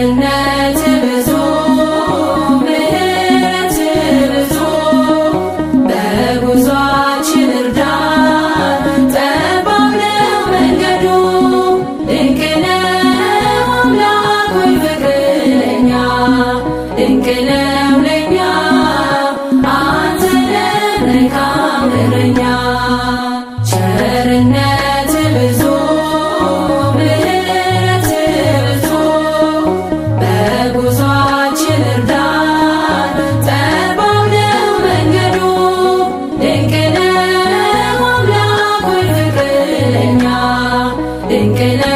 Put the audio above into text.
ቸርነት ብዙ ምሕረት ብዙ በጉዟችን እርዳን ጠባብ ነው መንገዱ ድንቅ ነው አምላክ ሆይ ፍቅር ለኛ ድንቅ ነው ለኛ አንተ ነህ መልካም እረኛ ቸርነት ብዙ ምሕረት ብዙ በጉዟችን እርዳን ጠባብ ነው መንገዱ ድንቅ ነው አምላክ ሆይ ፍቅር ለኛ ድንቅ ነው